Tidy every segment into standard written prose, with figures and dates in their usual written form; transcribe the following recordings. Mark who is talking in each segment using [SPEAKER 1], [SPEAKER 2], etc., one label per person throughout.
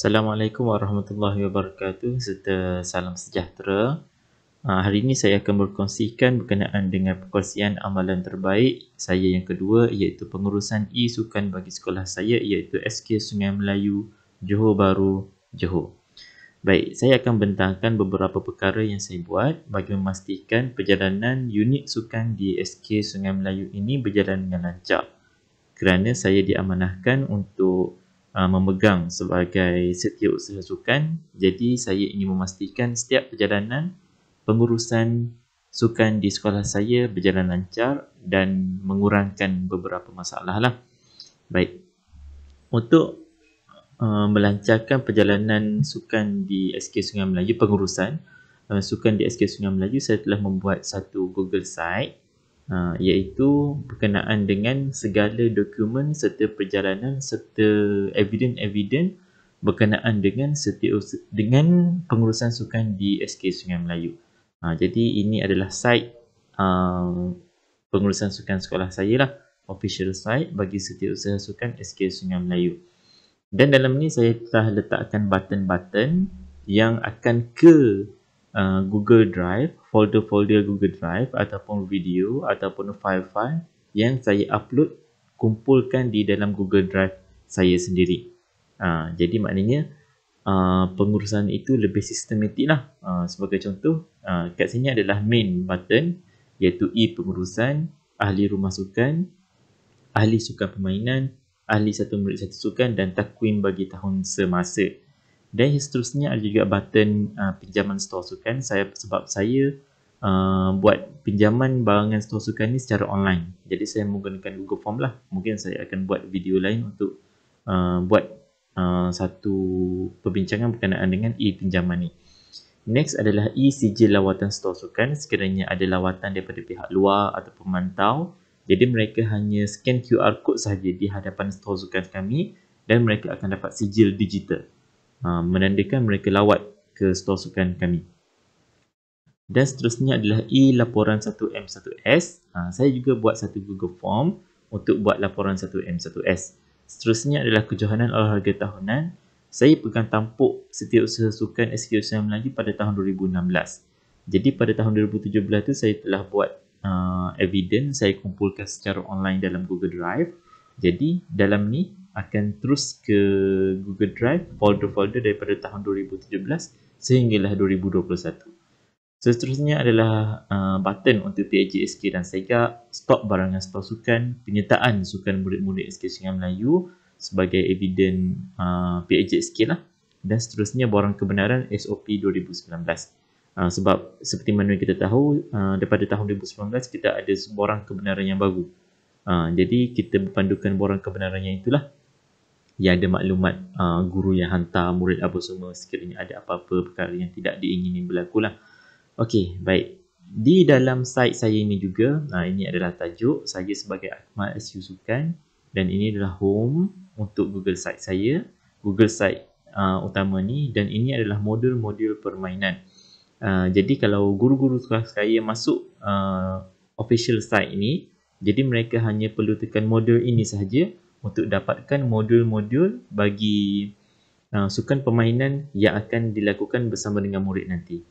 [SPEAKER 1] Assalamualaikum warahmatullahi wabarakatuh serta salam sejahtera. Hari ini saya akan berkongsikan berkenaan dengan perkongsian amalan terbaik saya yang kedua iaitu pengurusan e-sukan bagi sekolah saya iaitu SK Sungai Melayu, Johor Bahru, Johor. Baik, saya akan bentangkan beberapa perkara yang saya buat bagi memastikan perjalanan unit sukan di SK Sungai Melayu ini berjalan dengan lancar. Kerana saya diamanahkan untuk memegang sebagai setiausaha sukan, jadi saya ingin memastikan setiap perjalanan pengurusan sukan di sekolah saya berjalan lancar dan mengurangkan beberapa masalah lah. Baik, untuk melancarkan perjalanan sukan di SK Sungai Melayu, pengurusan sukan di SK Sungai Melayu, saya telah membuat satu Google Site iaitu berkenaan dengan segala dokumen serta perjalanan serta evidence berkenaan dengan pengurusan sukan di SK Sungai Melayu. Jadi ini adalah site pengurusan sukan sekolah saya lah, official site bagi setiausaha sukan SK Sungai Melayu. Dan dalam ni saya telah letakkan button-button yang akan ke Google Drive, folder-folder Google Drive ataupun video ataupun file-file yang saya upload, kumpulkan di dalam Google Drive saya sendiri. Jadi maknanya pengurusan itu lebih sistematik lah. Sebagai contoh, kat sini adalah main button iaitu e-pengurusan, ahli rumah sukan, ahli sukan permainan, ahli satu murid satu sukan dan takwim bagi tahun semasa. Dan seterusnya ada juga button pinjaman stor sukan. Sebab saya buat pinjaman barangan stor sukan ni secara online. Jadi saya menggunakan Google Form lah. Mungkin saya akan buat video lain untuk buat satu perbincangan berkenaan dengan e-pinjaman ni. Next adalah e-sijil lawatan stor sukan. Sekiranya ada lawatan daripada pihak luar atau pemantau, jadi mereka hanya scan QR code sahaja di hadapan stor sukan kami dan mereka akan dapat sijil digital menandakan mereka lawat ke stor sukan kami. Dan seterusnya adalah e-laporan 1M1S. Saya juga buat satu Google Form untuk buat laporan 1M1S. Seterusnya adalah kejohanan olahraga tahunan. Saya pegang tampuk setiausaha sukan SK Sungai Melayu pada tahun 2016. Jadi pada tahun 2017 tu saya telah buat evidence, saya kumpulkan secara online dalam Google Drive. Jadi dalam ni akan terus ke Google Drive folder-folder daripada tahun 2017 sehinggalah 2021. Seterusnya adalah button untuk PAJSK dan SEGA, stok barangan stor sukan, penyertaan sukan murid-murid SK Sungai Melayu sebagai evidence PAJSK lah. Dan seterusnya borang kebenaran SOP 2019. Sebab seperti mana kita tahu, daripada tahun 2019 kita ada borang kebenaran yang baru. Jadi kita berpandukan borang kebenaran yang itulah yang ada maklumat guru yang hantar murid apa semua sekiranya ada apa-apa perkara yang tidak diingini berlaku lah. Okey, baik. Di dalam site saya ini juga, ini adalah tajuk saya sebagai Akmal SU Sukan dan ini adalah home untuk Google Site saya, Google Site utama ni, dan ini adalah modul-modul permainan. Jadi kalau guru-guru saya masuk official site ini, jadi mereka hanya perlu tekan modul ini sahaja untuk dapatkan modul-modul bagi sukan permainan yang akan dilakukan bersama dengan murid nanti.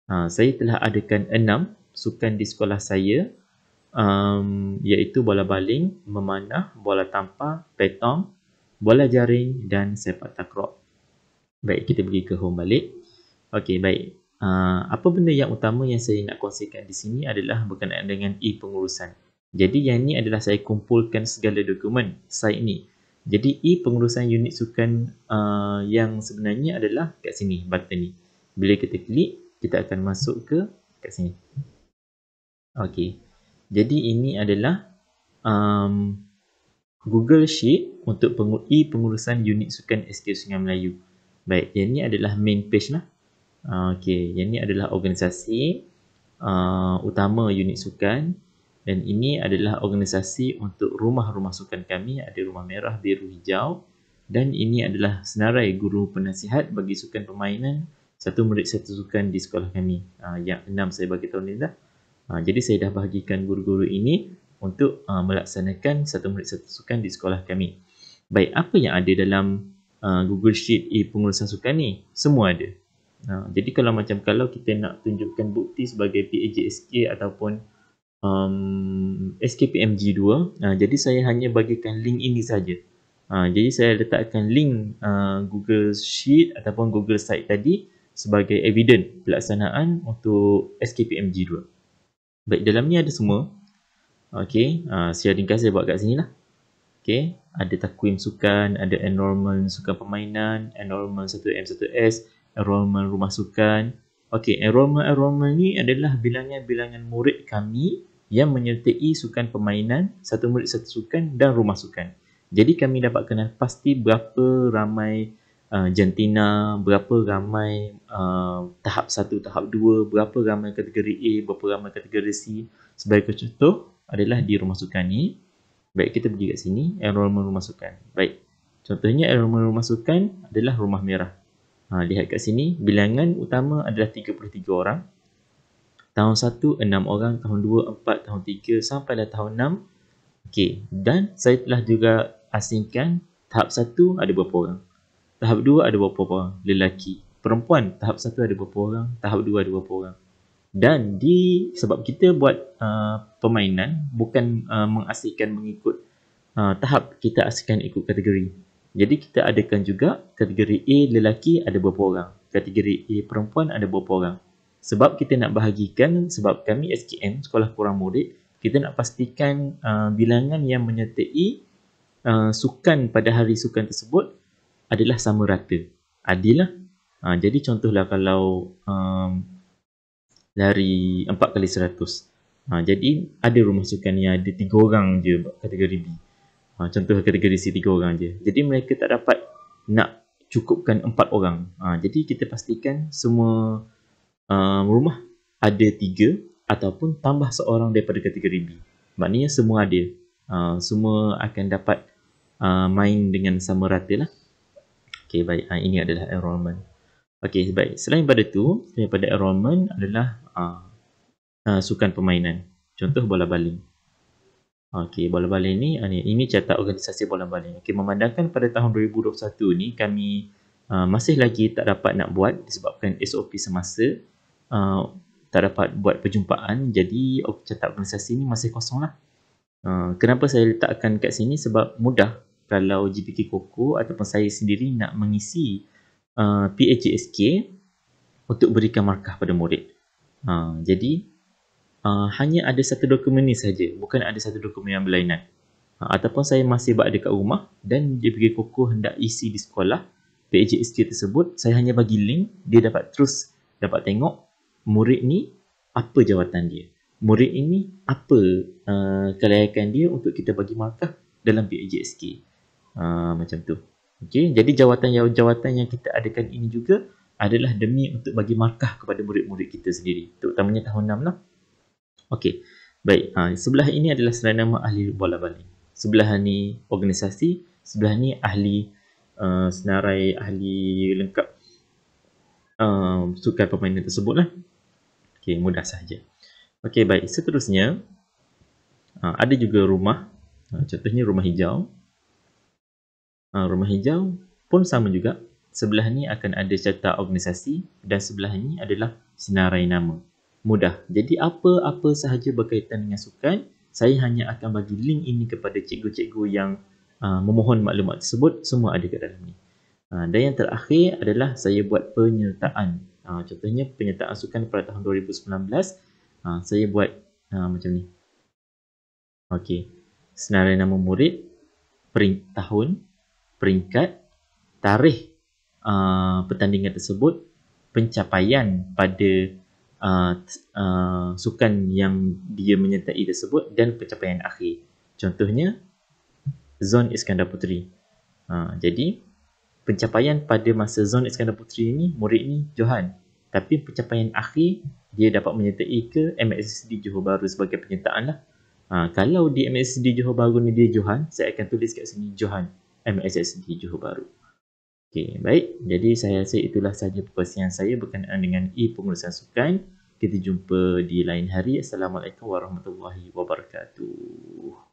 [SPEAKER 1] Saya telah adakan 6 sukan di sekolah saya, iaitu bola baling, memanah, bola tampar, petong, bola jaring dan sepak takraw. Baik, kita pergi ke home balik. Okey, baik. Apa benda yang utama yang saya nak kongsikan di sini adalah berkenaan dengan e-pengurusan. Jadi yang ni adalah saya kumpulkan segala dokumen site ni. Jadi e-pengurusan unit sukan yang sebenarnya adalah kat sini, button ni. Bila kita klik, kita akan masuk ke kat sini. Okey. Jadi ini adalah Google Sheet untuk e-pengurusan unit sukan SK Sungai Melayu. Baik, yang ni adalah main page lah. Okey, yang ni adalah organisasi utama unit sukan dan ini adalah organisasi untuk rumah-rumah sukan kami, ada rumah merah, biru, hijau, dan ini adalah senarai guru penasihat bagi sukan permainan satu murid satu sukan di sekolah kami. Yang 6 saya bagi tahun ni dah. Jadi saya dah bahagikan guru-guru ini untuk melaksanakan satu murid satu sukan di sekolah kami. Baik, apa yang ada dalam Google Sheet pengurusan sukan ni, semua ada. Jadi kalau kita nak tunjukkan bukti sebagai PAJSK ataupun SKPMG2, jadi saya hanya bagikan link ini saja. Jadi saya letakkan link Google Sheet ataupun Google Site tadi sebagai evidence pelaksanaan untuk SKPMG2. Baik, dalam ni ada semua. Okey, secara ringkas saya buat kat sini lah. Okey, ada takwim sukan, ada enrolment sukan permainan, enrolment 1M 1S, enrolment rumah sukan. Okey, enrolment ni adalah bilangan-bilangan murid kami yang menyertai sukan permainan, satu murid satu sukan dan rumah sukan. Jadi kami dapat kenal pasti berapa ramai jantina, berapa ramai tahap 1, tahap 2, berapa ramai kategori A, berapa ramai kategori C. Sebagai contoh adalah di rumah sukan ni. Baik, kita pergi kat sini, enrolment rumah sukan. Baik, contohnya enrolment rumah sukan adalah rumah merah. Lihat kat sini, bilangan utama adalah 33 orang. Tahun 1, 6 orang. Tahun 2, 4. Tahun 3, sampailah tahun 6. Okey, dan saya telah juga asingkan tahap 1 ada berapa orang. Tahap 2 ada berapa orang lelaki. Perempuan, tahap 1 ada berapa orang. Tahap 2 ada berapa orang. Dan sebab kita buat permainan bukan mengasingkan mengikut tahap, kita asingkan ikut kategori. Jadi kita adakan juga kategori A lelaki ada berapa orang, kategori A perempuan ada berapa orang. Sebab kita nak bahagikan, sebab kami SKM, Sekolah Kurang Murid, kita nak pastikan bilangan yang menyertai sukan pada hari sukan tersebut adalah sama rata, adil lah. Jadi contohlah kalau lari 4x100, jadi ada rumah sukan yang ada 3 orang je kategori B. Contoh kategori C 3 orang je. Jadi mereka tak dapat nak cukupkan 4 orang. Jadi kita pastikan semua rumah ada 3 ataupun tambah seorang daripada kategori B. Maknanya semua ada. Semua akan dapat main dengan sama rata lah. Okay, baik. Ini adalah enrolment. Okay, baik. Selain daripada enrolment adalah sukan permainan. Contoh bola baling. Okey, bola baling ini cetak organisasi bola baling. Okey, memandangkan pada tahun 2021 ni kami masih lagi tak dapat nak buat disebabkan SOP semasa, tak dapat buat perjumpaan, jadi cetak organisasi ni masih kosong lah. Kenapa saya letakkan kat sini? Sebab mudah kalau GPK Koko ataupun saya sendiri nak mengisi PAJSK untuk berikan markah pada murid. Jadi hanya ada satu dokumen ni saja, bukan ada satu dokumen yang berlainan. Ataupun saya masih berada kat rumah dan GPK Koko hendak isi di sekolah PAJSK tersebut, saya hanya bagi link, dia dapat tengok murid ni apa jawatan dia, murid ini apa kelayakan dia untuk kita bagi markah dalam PAJSK. Macam tu. Okey, jadi jawatan yang kita adakan ini juga adalah demi untuk bagi markah kepada murid-murid kita sendiri, terutamanya tahun 6 lah. Okey, baik. Sebelah ini adalah serenama ahli bola baling. Sebelah ni organisasi, sebelah ni ahli senarai, ahli lengkap sukan permainan tersebut lah. Okey, mudah sahaja. Okey, baik. Seterusnya, ada juga rumah. Contohnya rumah hijau. Rumah hijau pun sama juga. Sebelah ni akan ada cetak organisasi dan sebelah ni adalah senarai nama. Mudah. Jadi apa-apa sahaja berkaitan dengan sukan, saya hanya akan bagi link ini kepada cikgu-cikgu yang memohon maklumat tersebut, semua ada kat dalam ni. Dan yang terakhir adalah saya buat penyertaan. Contohnya penyertaan sukan pada tahun 2019, saya buat macam ni. Okey. Senarai nama murid, tahun, peringkat, tarikh pertandingan tersebut, pencapaian pada sukan yang dia menyertai tersebut dan pencapaian akhir. Contohnya Zon Iskandar Puteri. Jadi pencapaian pada masa Zon Iskandar Puteri ni, murid ni Johan. Tapi pencapaian akhir dia dapat menyertai ke MSSD Johor Bahru sebagai penyertaan lah. Kalau di MSSD Johor Bahru ni dia Johan, saya akan tulis kat sini Johan MSSD Johor Bahru. Okey, baik. Jadi saya rasa itulah sahaja perkongsian saya berkenaan dengan pengurusan sukan. Kita jumpa di lain hari. Assalamualaikum warahmatullahi wabarakatuh.